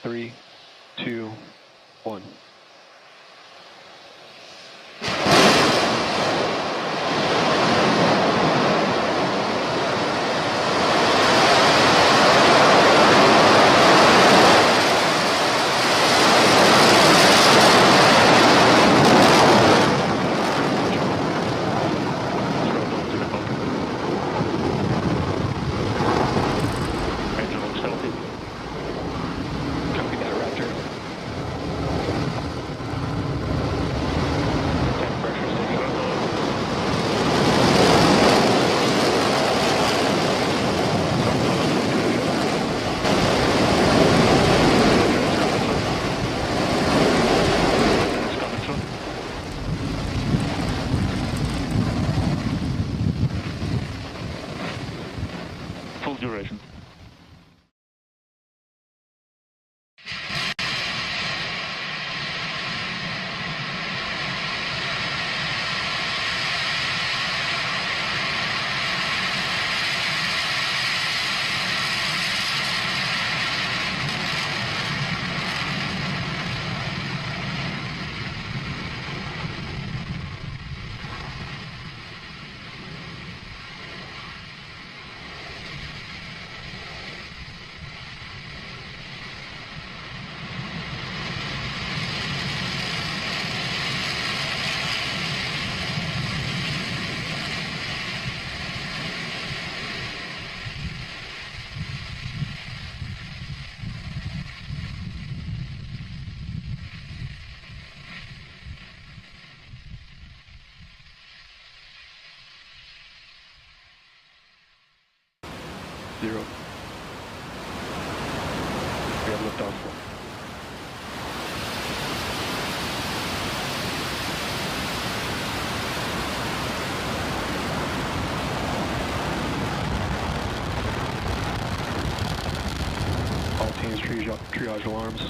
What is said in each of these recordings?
3, 2, 1. Full duration. Zero. We have liftoff. All teams triage alarms.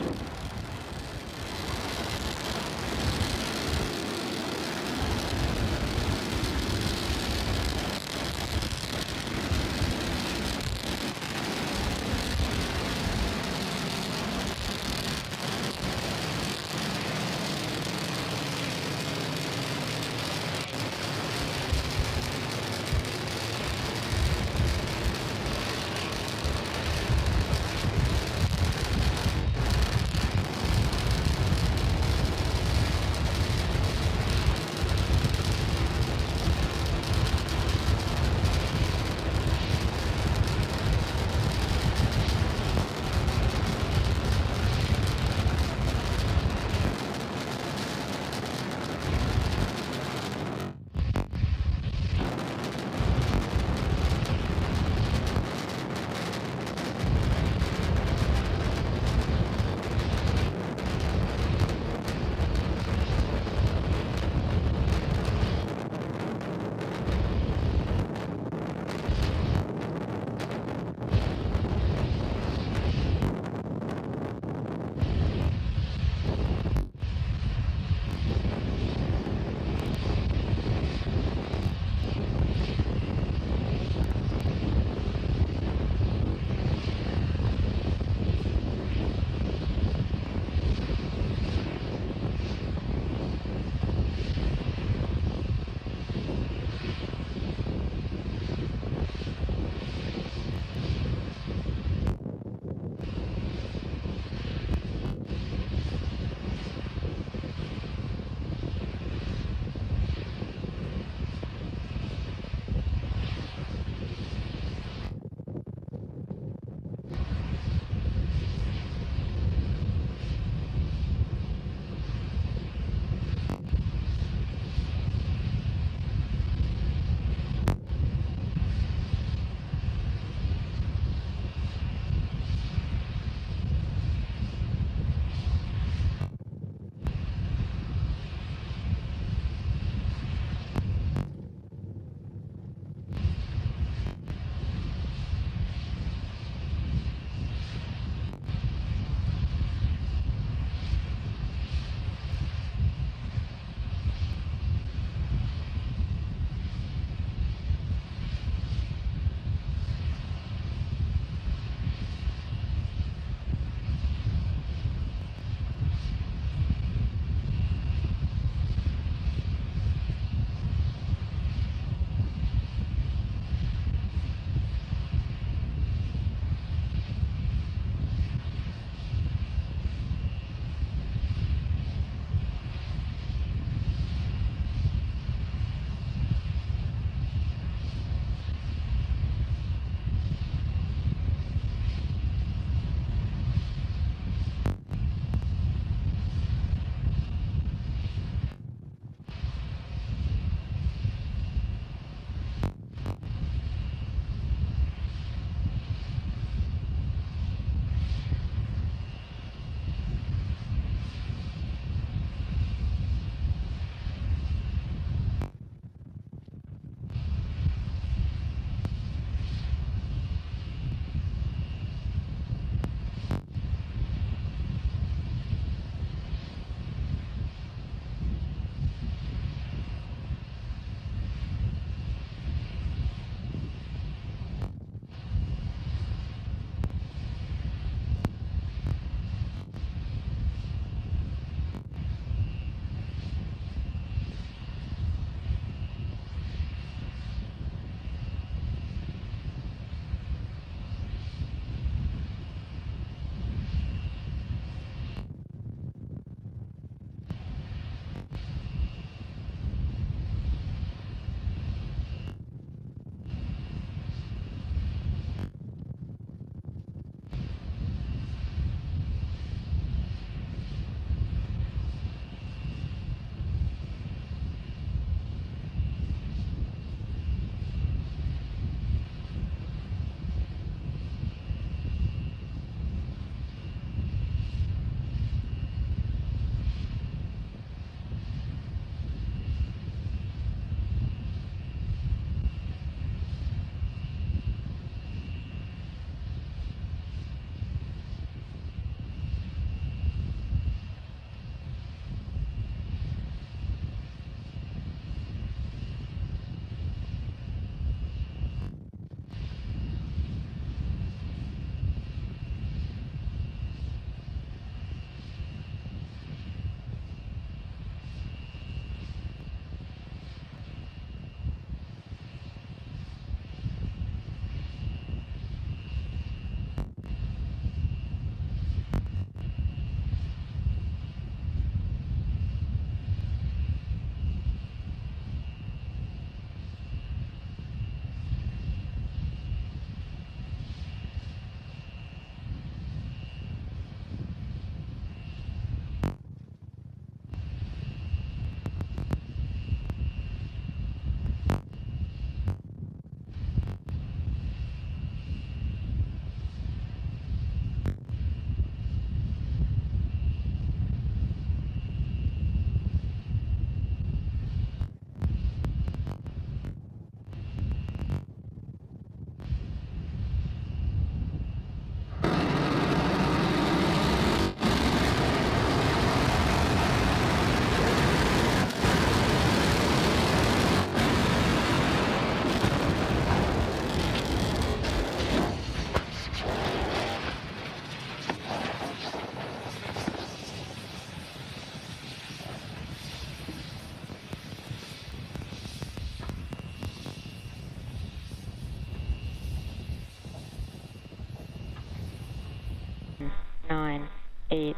9, 8,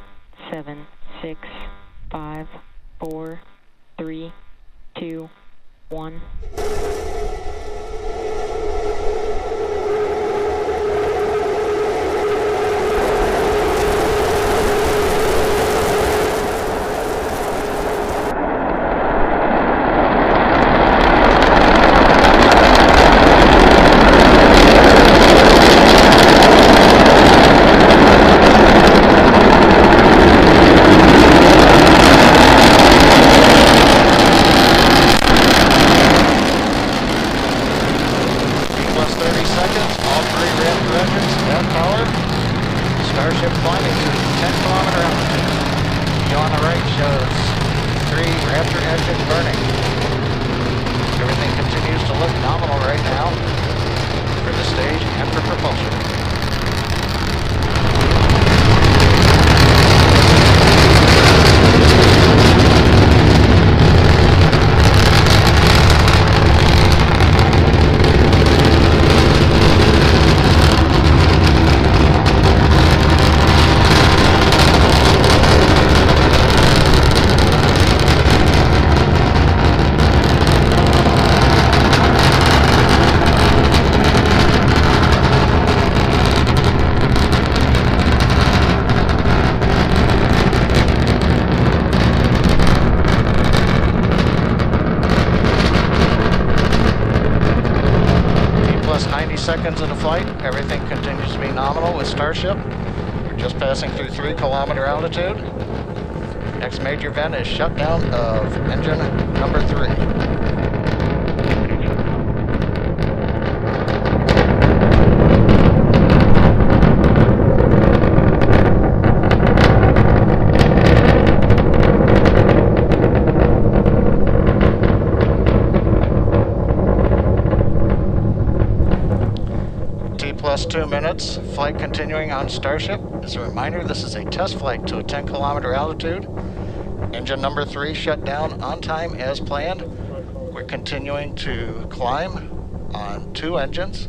7, 6, 5, 4, 3, 2, 1. Starship climbing to 10-kilometer altitude. View on the right shows 3 Raptor engines burning. Everything continues to look nominal right now for the stage and for propulsion. Seconds into flight, everything continues to be nominal with Starship. We're just passing through 3-kilometer altitude. Next major event is shutdown of engine number 3. Plus 2 minutes, flight continuing on Starship. As a reminder, this is a test flight to a 10-kilometer altitude. Engine number 3 shut down on time as planned. We're continuing to climb on 2 engines.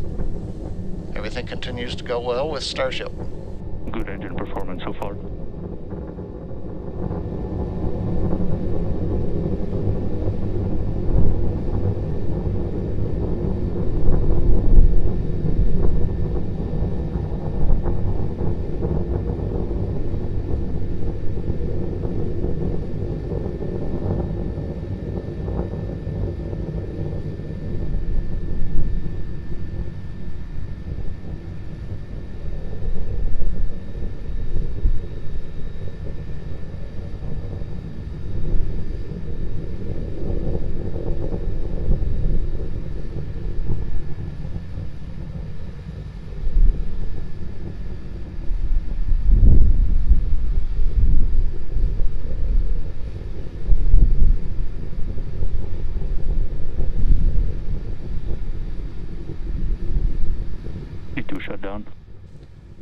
Everything continues to go well with Starship. Good engine performance so far. Shut down.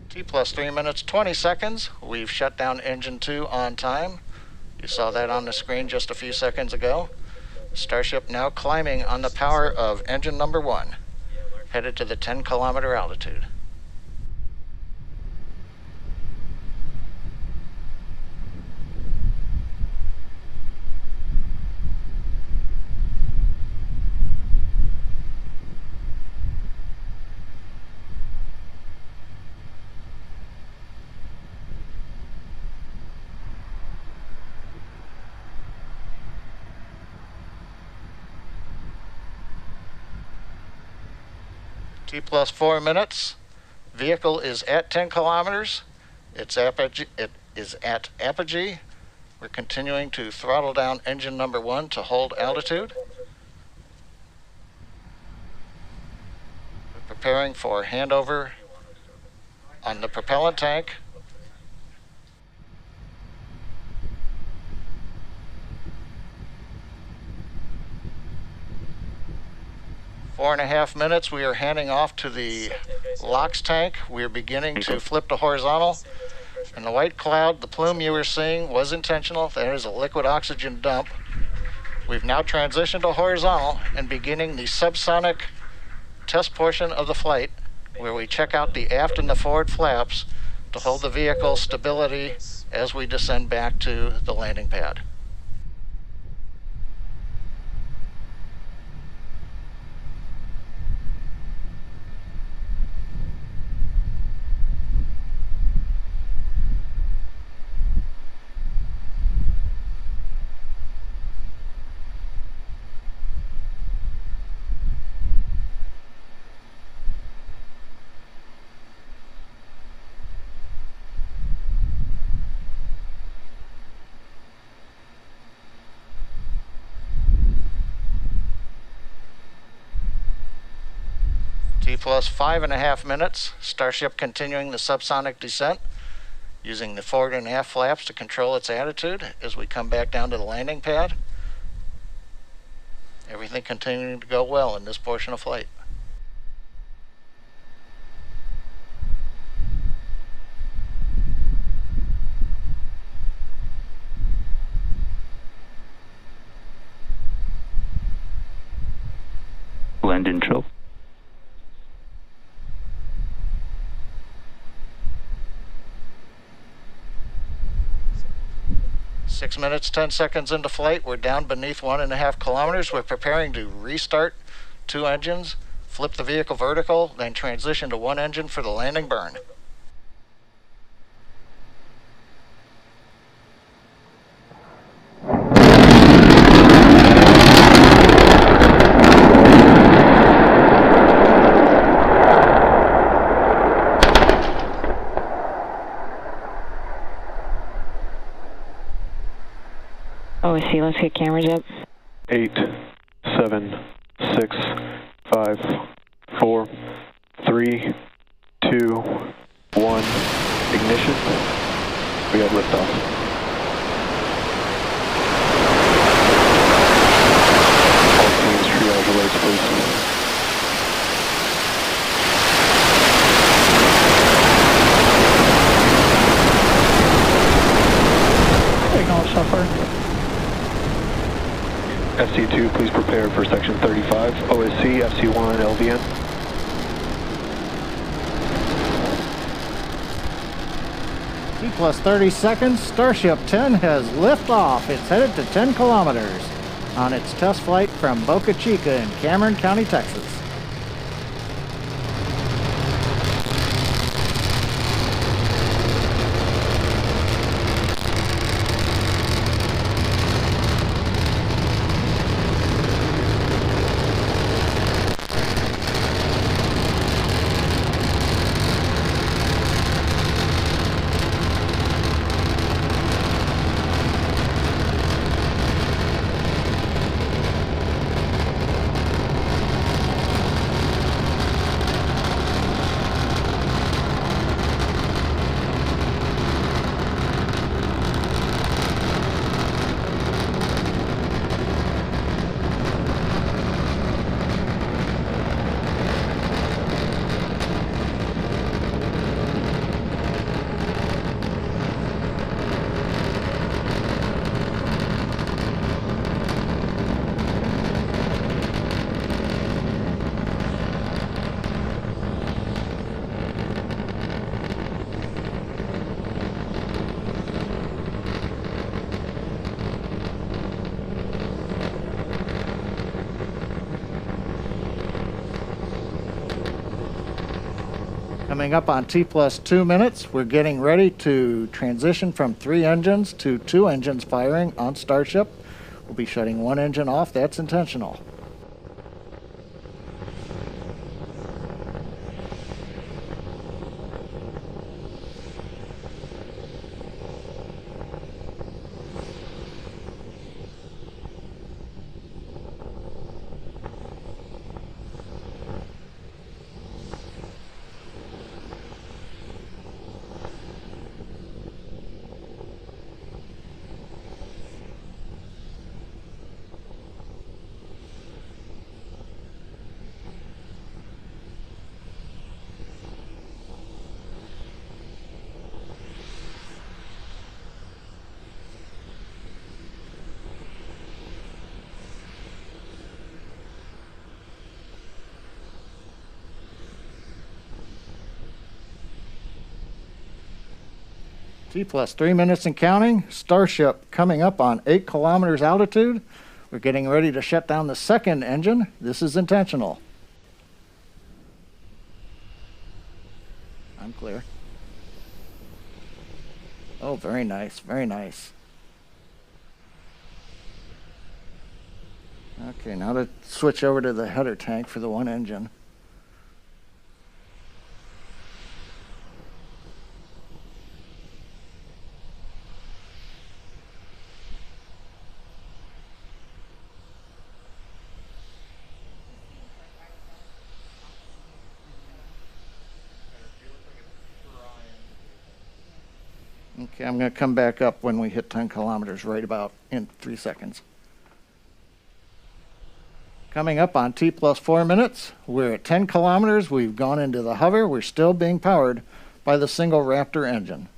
T plus 3 minutes, 20 seconds. We've shut down engine 2 on time. You saw that on the screen just a few seconds ago. Starship now climbing on the power of engine number 1, headed to the 10-kilometer altitude. T plus 4 minutes. Vehicle is at 10 kilometers. It is at apogee. We're continuing to throttle down engine number 1 to hold altitude. We're preparing for handover on the propellant tank. Four and a half minutes, we are handing off to the LOX tank. We are beginning to flip to horizontal. And the white cloud, the plume you were seeing was intentional. That is a liquid oxygen dump. We've now transitioned to horizontal and beginning the subsonic test portion of the flight, where we check out the aft and the forward flaps to hold the vehicle stability as we descend back to the landing pad. T plus 5.5 minutes, Starship continuing the subsonic descent, using the forward and aft flaps to control its attitude as we come back down to the landing pad. Everything continuing to go well in this portion of flight. Engine chill. 6 minutes, 10 seconds into flight. We're down beneath 1.5 kilometers. We're preparing to restart 2 engines, flip the vehicle vertical, then transition to 1 engine for the landing burn. OSC, let's get cameras up. 8, 7, 6, 5, 4, 3, 2, 1. Ignition. We have liftoff. All teams, triage alerts, please. Acknowledge software. FC2, please prepare for section 35. OSC, FC1, LVN. T plus 30 seconds, Starship 10 has liftoff. It's headed to 10 kilometers on its test flight from Boca Chica in Cameron County, Texas. Coming up on T plus 2 minutes, we're getting ready to transition from 3 engines to 2 engines firing on Starship. We'll be shutting 1 engine off. That's intentional. T plus 3 minutes and counting. Starship coming up on 8 kilometers altitude. We're getting ready to shut down the second engine. This is intentional. I'm clear. Oh, very nice, very nice. Okay, now to switch over to the header tank for the one engine. Okay, I'm going to come back up when we hit 10 kilometers, right about in 3 seconds. Coming up on T plus 4 minutes, we're at 10 kilometers. We've gone into the hover. We're still being powered by the single Raptor engine.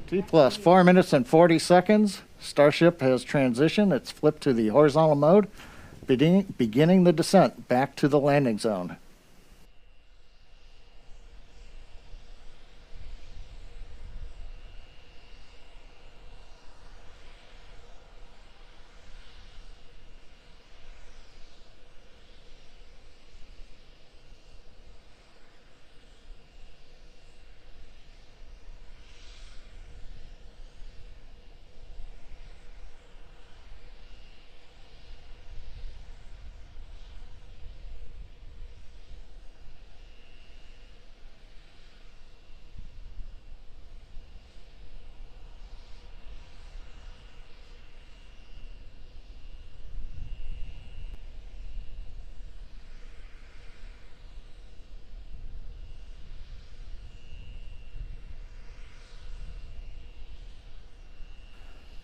T plus 4 minutes and 40 seconds. Starship has transitioned. It's flipped to the horizontal mode, beginning the descent back to the landing zone.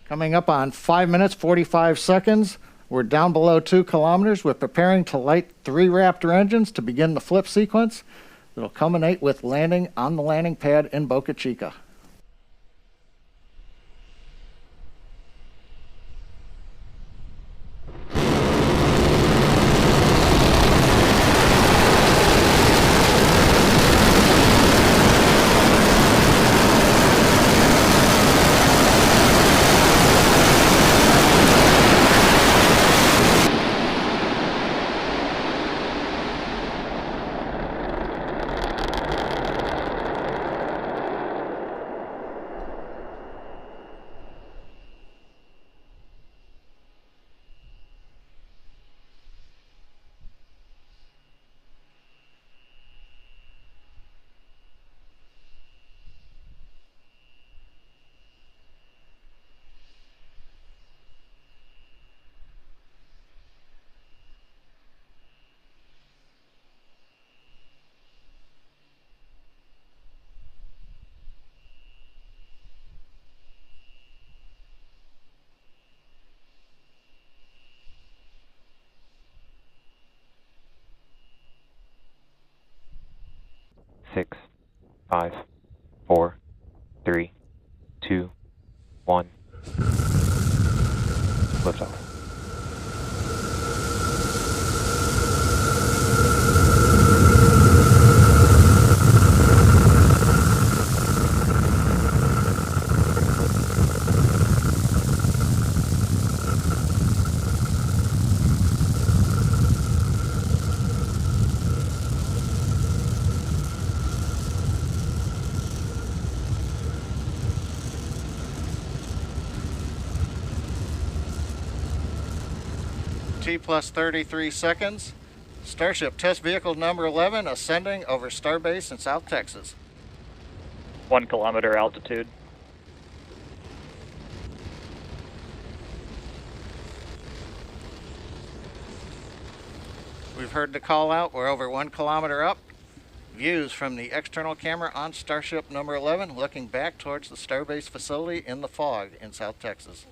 Coming up on 5 minutes, 45 seconds. We're down below 2 kilometers. We're preparing to light 3 Raptor engines to begin the flip sequence. It'll culminate with landing on the landing pad in Boca Chica. Six, 5, 4, 3, 2, 1. Liftoff. T plus 33 seconds. Starship test vehicle number 11 ascending over Starbase in South Texas. 1 kilometer altitude. We've heard the call out. We're over 1 kilometer up. Views from the external camera on Starship number 11, looking back towards the Starbase facility in the fog in South Texas.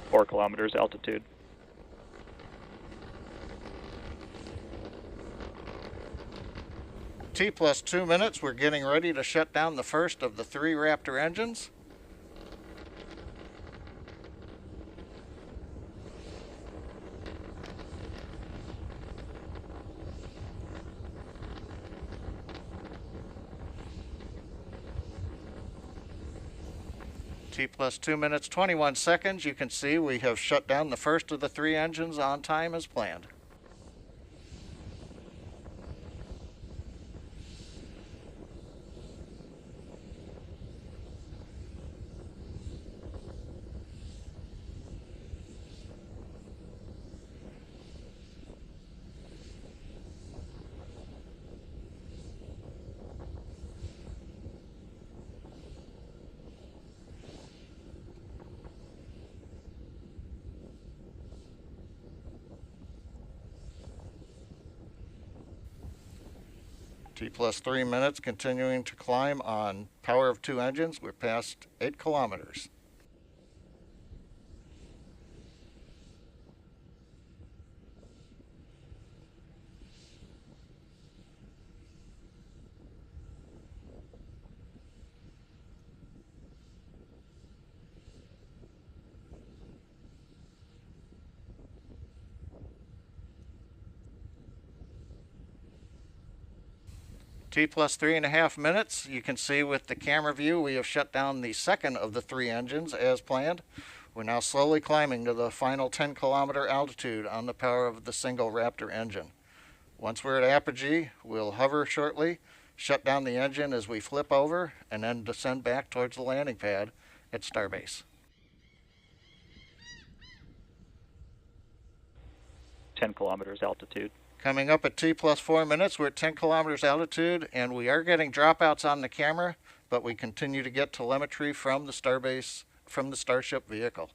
Four kilometers altitude. T plus 2 minutes, we're getting ready to shut down the first of the 3 Raptor engines. T plus 2 minutes, 21 seconds. You can see we have shut down the first of the 3 engines on time as planned. T plus 3 minutes, continuing to climb on power of 2 engines. We're past 8 kilometers. T plus 3.5 minutes. You can see with the camera view we have shut down the second of the 3 engines as planned. We're now slowly climbing to the final 10-kilometer altitude on the power of the single Raptor engine. Once we're at apogee, we'll hover shortly, shut down the engine as we flip over, and then descend back towards the landing pad at Starbase. 10 kilometers altitude. Coming up at T plus 4 minutes, we're at 10 kilometers altitude, and we are getting dropouts on the camera, but we continue to get telemetry from the Starbase, from the Starship vehicle.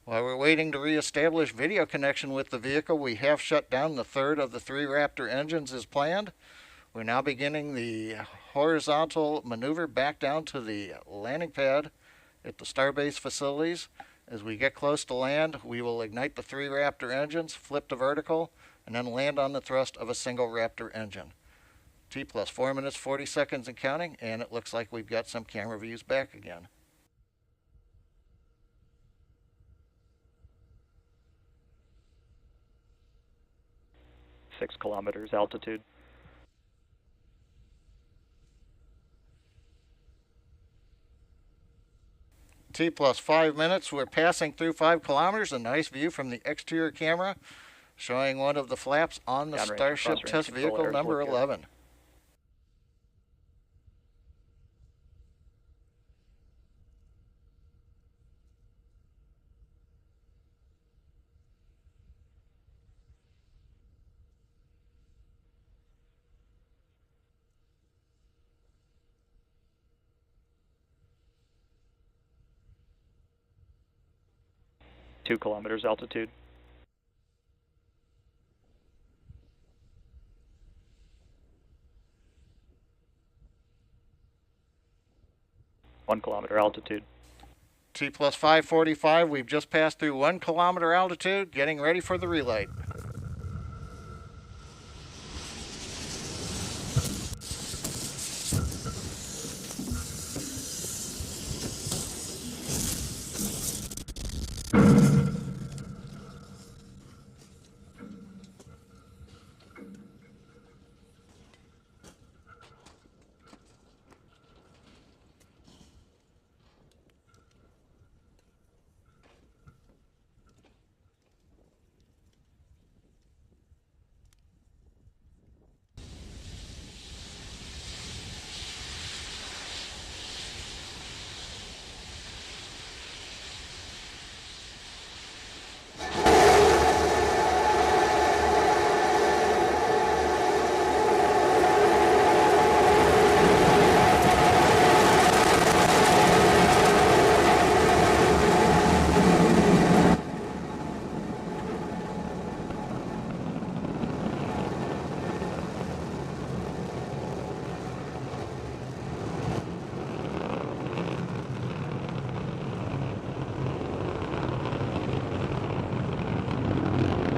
While we're waiting to reestablish video connection with the vehicle, we have shut down the third of the 3 Raptor engines as planned. We're now beginning the horizontal maneuver back down to the landing pad at the Starbase facilities. As we get close to land, we will ignite the 3 Raptor engines, flip to vertical, and then land on the thrust of a single Raptor engine. T plus 4 minutes, 40 seconds and counting, and it looks like we've got some camera views back again. Six kilometers altitude. T plus 5 minutes, we're passing through 5 kilometers, a nice view from the exterior camera showing one of the flaps on the Downrange Starship cross-range test control vehicle air number look good. 11. Two kilometers altitude. One kilometer altitude. T plus 545, we've just passed through 1 kilometer altitude, getting ready for the relight.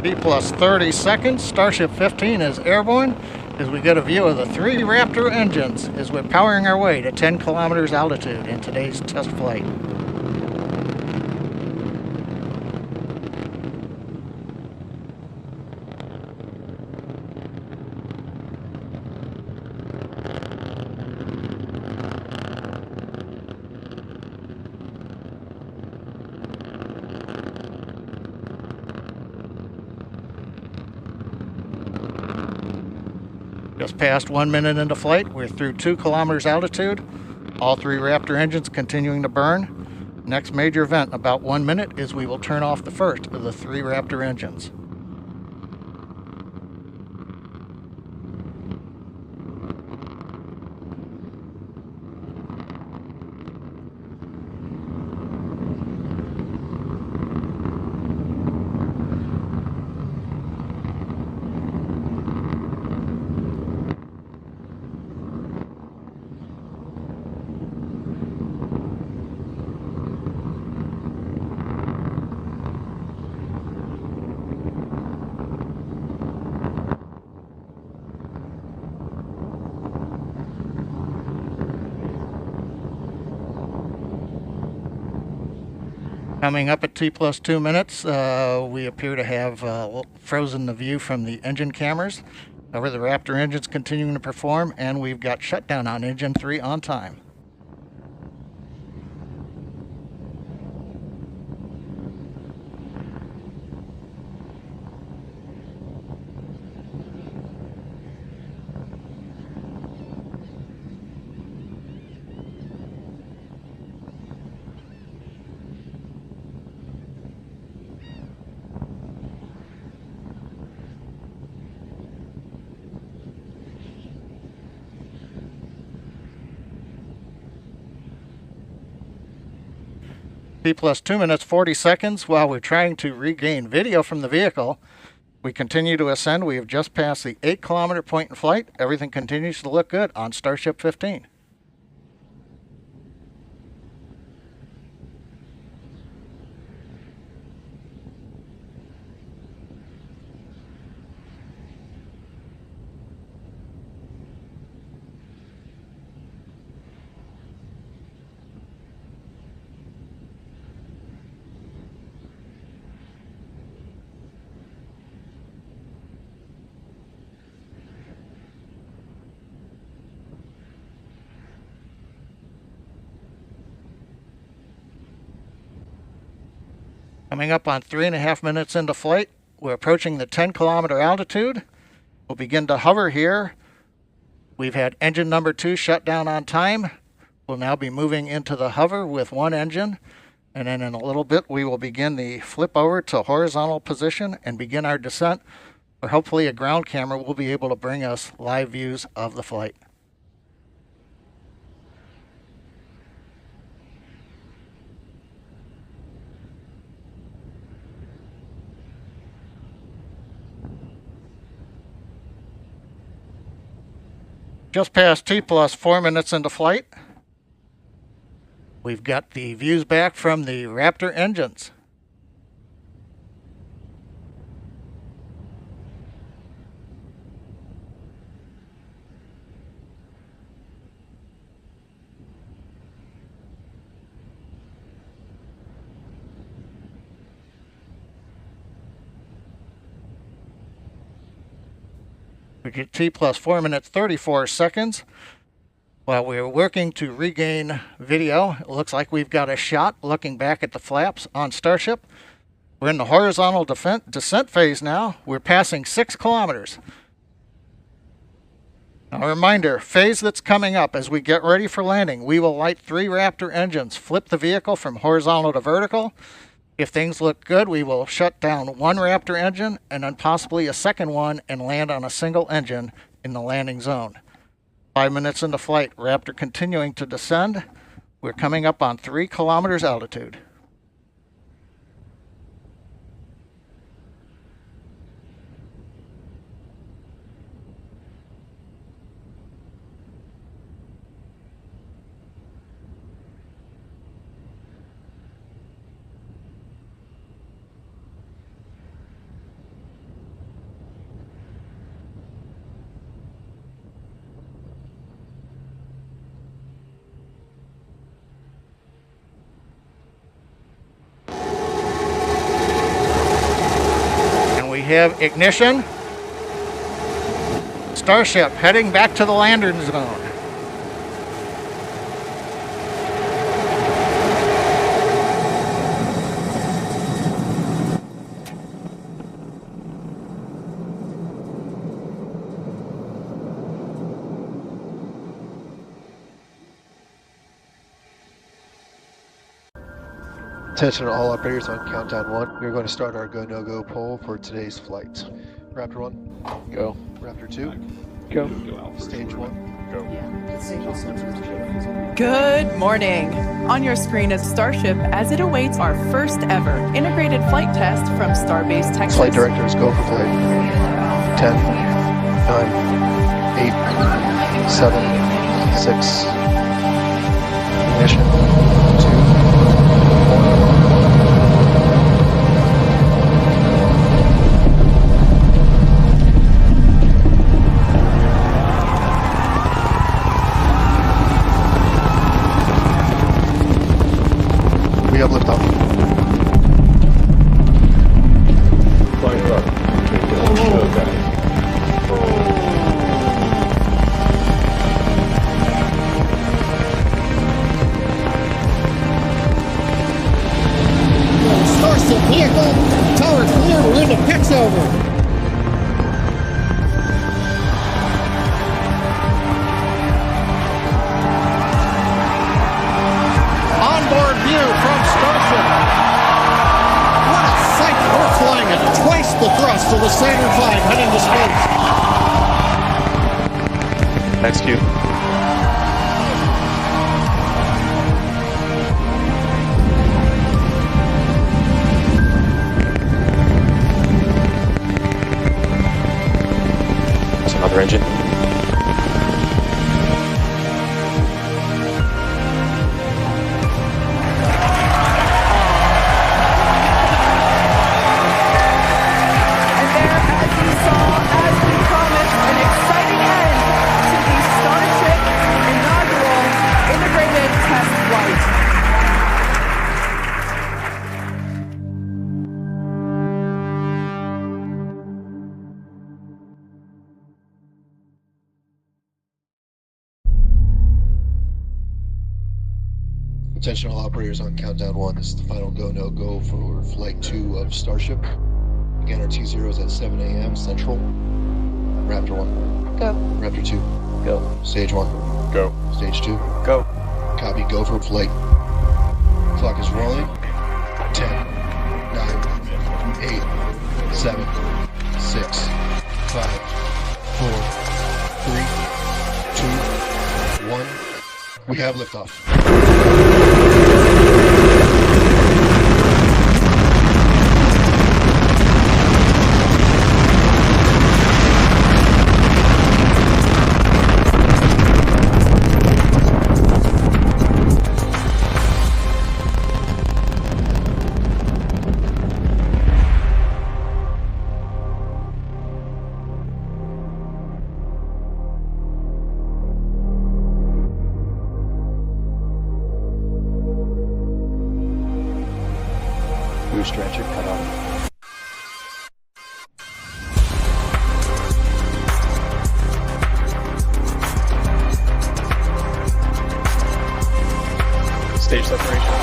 T plus 30 seconds, Starship 15 is airborne as we get a view of the 3 Raptor engines as we're powering our way to 10 kilometers altitude in today's test flight. Just past 1 minute into flight, we're through 2 kilometers altitude. All 3 Raptor engines continuing to burn. Next major event, about 1 minute, is we will turn off the first of the 3 Raptor engines. Coming up at T plus 2 minutes, we appear to have frozen the view from the engine cameras. However, the Raptor engine's continuing to perform, and we've got shutdown on engine 3 on time. T plus 2 minutes 40 seconds while we're trying to regain video from the vehicle. We continue to ascend. We have just passed the 8 kilometer point in flight. Everything continues to look good on Starship 15. Coming up on 3.5 minutes into flight, we're approaching the 10 kilometer altitude. We'll begin to hover here. We've had engine number 2 shut down on time. We'll now be moving into the hover with 1 engine. And then in a little bit, we will begin the flip over to horizontal position and begin our descent, where hopefully a ground camera will be able to bring us live views of the flight. Just past T plus 4 minutes into flight. We've got the views back from the Raptor engines. We get T plus 4 minutes 34 seconds. While we're working to regain video, it looks like we've got a shot looking back at the flaps on Starship. We're in the horizontal descent phase now. We're passing 6 kilometers. A reminder, phase that's coming up as we get ready for landing, we will light 3 Raptor engines, flip the vehicle from horizontal to vertical. If things look good, we will shut down 1 Raptor engine and then possibly a second one and land on a single engine in the landing zone. 5 minutes into flight, Raptor continuing to descend. We're coming up on 3 kilometers altitude. We have ignition. Starship heading back to the landing zone. Attention all operators on countdown 1. We're going to start our go, no-go poll for today's flight. Raptor 1. Go. Raptor 2. Go. Stage 1. Good morning. On your screen is Starship as it awaits our first ever integrated flight test from Starbase Texas. Flight directors, go for flight. 10, 9, 8, 7, 6, ignition, 2, 1. We have liftoff. Flying up. Starship vehicle, tower clear, we're into pitch over. Onboard view from Starship. What a sight! We're flying at twice the thrust of the Saturn V heading to space. Execute. There's another engine. Attention all operators on countdown 1. This is the final go, no go for flight 2 of Starship. Again, our T0 is at 7 a.m. Central. Raptor 1. Go. Raptor 2. Go. Stage 1. Go. Stage 2. Go. Copy, go for flight. Clock is rolling. 10, 9, 8, 7, 6, 5, 4, 3, 2, 1. We have liftoff. Booster engine cut off. Stage separation.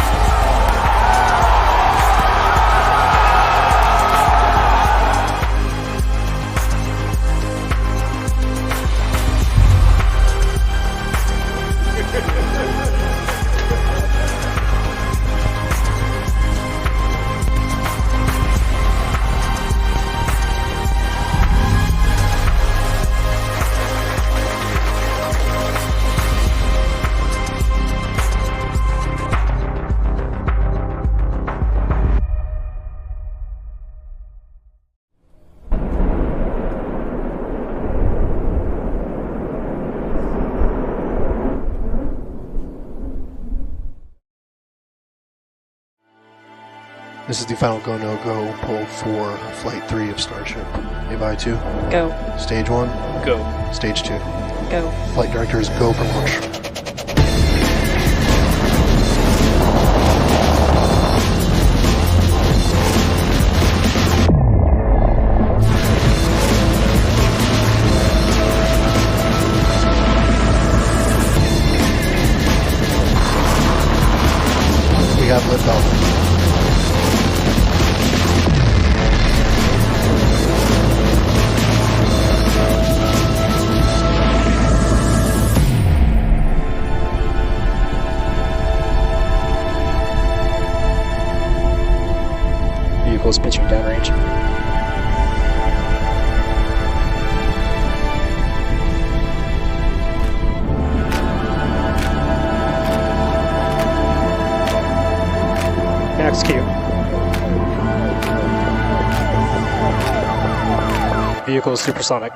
This is the final go, no go poll for Flight 3 of Starship. Levi 2. Go. Stage 1. Go. Stage 2. Go. Flight directors, go for launch. We have liftoff. Vehicles pitching downrange. Execute. Vehicle is supersonic.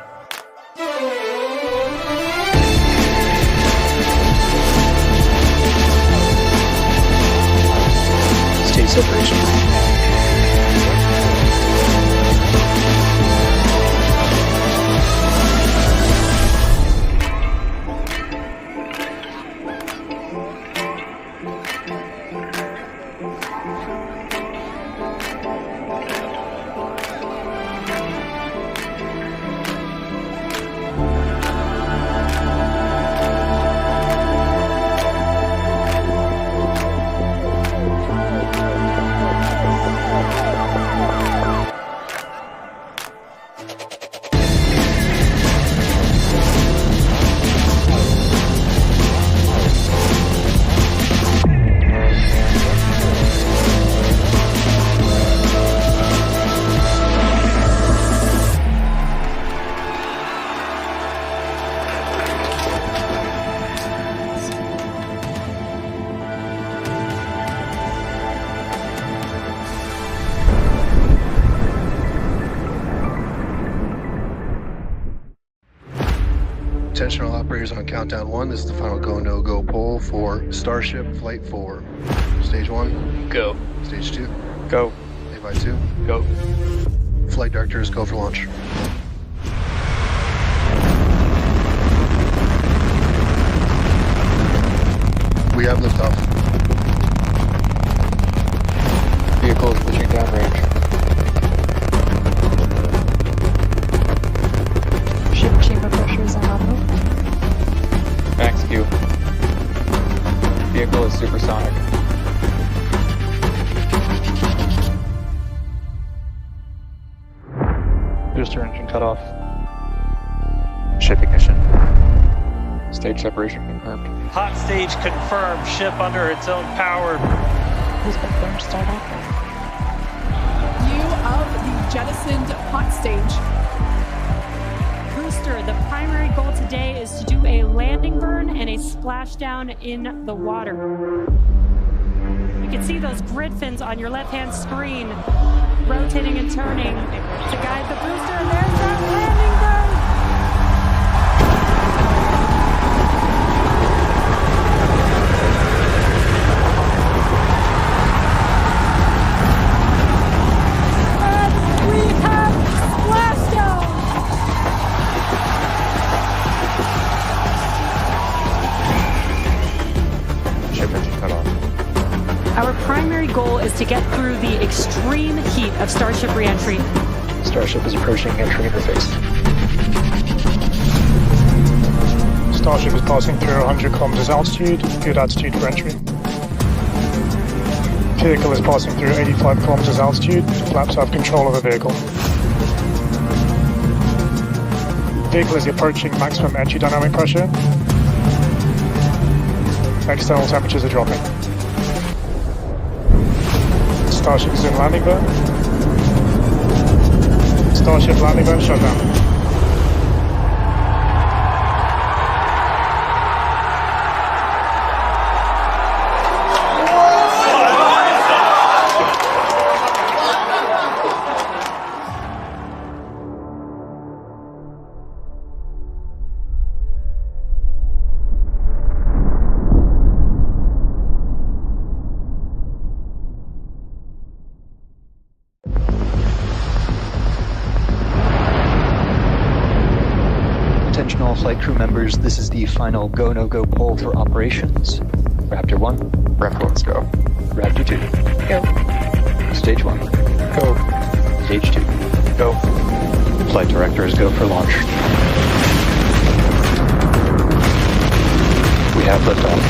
Stage separation. Attention all operators on countdown 1. This is the final go, no go poll for Starship Flight 4. Stage 1. Go. Stage 2. Go. Levi 2. Go. Flight directors, go for launch. We have liftoff. Vehicle is pitching downrange. Ship chamber pressures are nominal. Max Q. Vehicle is supersonic. Booster engine cut off. Ship ignition. Stage separation confirmed. Hot stage confirmed. Ship under its own power. Who's confirmed Starhopper? View of the jettisoned hot stage. Brewster, the primary goal today is to do a landing burn and a splashdown in the water. You can see those grid fins on your left-hand screen rotating and turning to guide the booster, and there's that landing burn! And we have splashdown! Ship engine cut off. Our primary goal is to get through the extreme heat of Starship reentry. Starship is approaching entry interface. Starship is passing through 100 kilometers altitude, good altitude for entry. Vehicle is passing through 85 kilometers altitude, flaps have control of the vehicle. Vehicle is approaching maximum entry dynamic pressure. External temperatures are dropping. Starship is in landing burn. Starship landing burn shut down. Attention all flight crew members, this is the final go, no-go poll for operations. Raptor 1. Raptor 1's go. Raptor 2. Go. Stage 1. Go. Stage 2. Go. Flight directors go for launch. We have liftoff.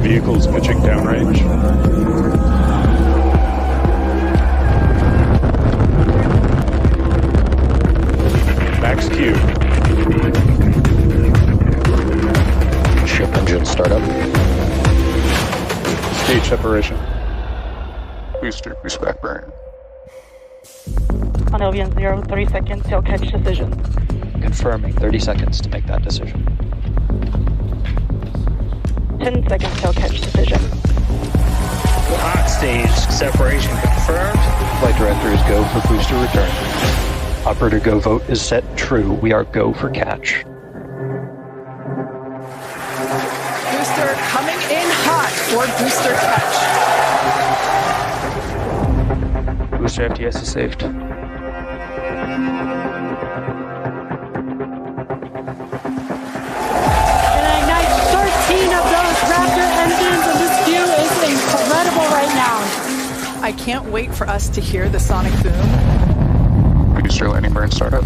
Vehicles pitching downrange. Max Q. Ship engine startup. Stage separation. Booster back burn. On Albion 0, 30 seconds till catch decision. Confirming 30 seconds to make that decision. 10 seconds till catch decision. Hot stage separation confirmed. Flight directors go for booster return. Operator go vote is set true. We are go for catch. Booster coming in hot for booster catch. Booster FTS is saved. And ignite 13 of those Raptor engines, and this view is incredible right now. I can't wait for us to hear the sonic boom. Booster landing burn startup.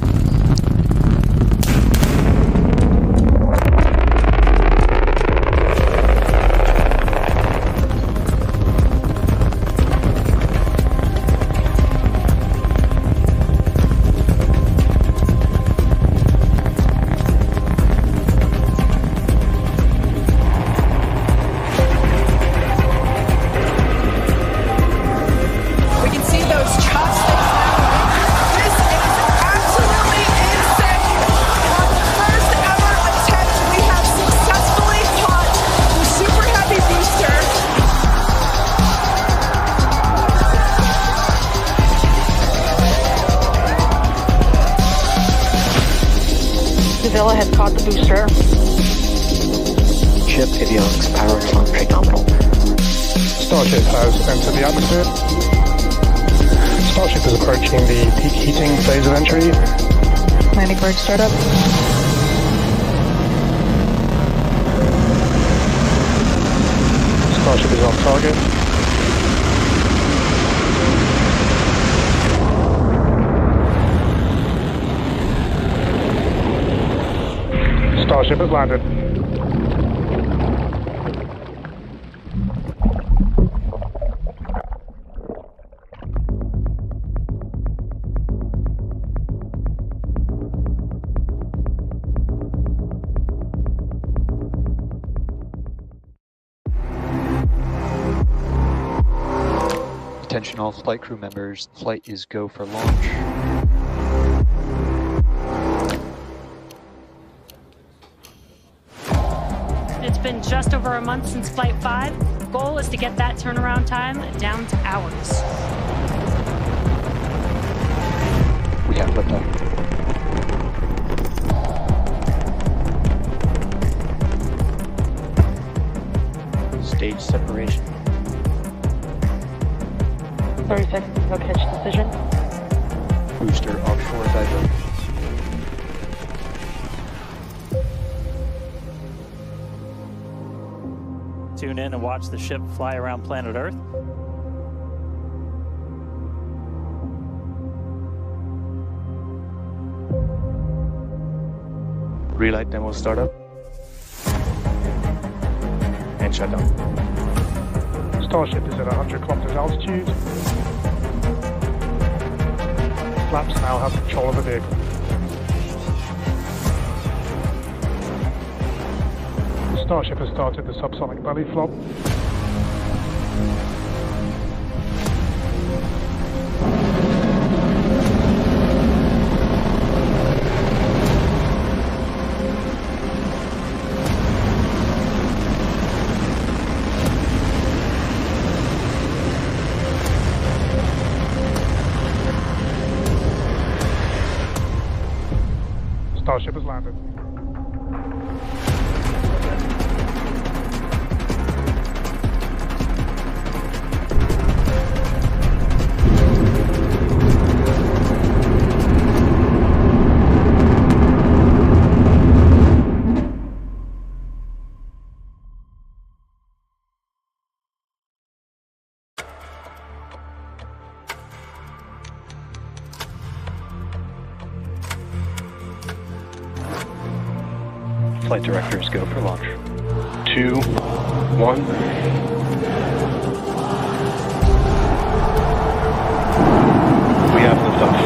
We can see those chopsticks now. This is absolutely insane. On the first ever attempt, we have successfully caught the super heavy booster. Zavilla has caught the booster. Ship avionics power function nominal. Starship has entered the atmosphere. Starship is approaching the peak heating phase of entry. Landing bird startup. Starship is on target. Starship has landed. Attention all flight crew members, flight is go for launch. It's been just over a month since Flight 5. The goal is to get that turnaround time down to hours. We have liftoff. Stage separation. 30 seconds until catch decision. Booster offshore divert. Tune in and watch the ship fly around planet Earth. Relight demo startup. And shutdown. Starship is at 100 kilometers altitude. Flaps now have control of the vehicle. Starship has started the subsonic belly flop. Starship has landed. Flight directors go for launch. 2, 1. We have liftoff.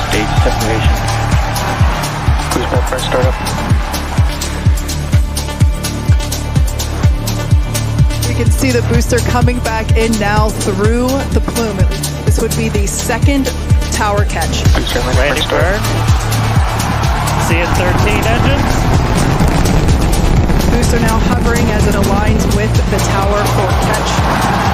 Stage separation. Who's back for startup? You can see the booster coming back in now through the plume. This would be the second tower catch. Landing burn. Seeing 13 engines. Booster now hovering as it aligns with the tower for catch.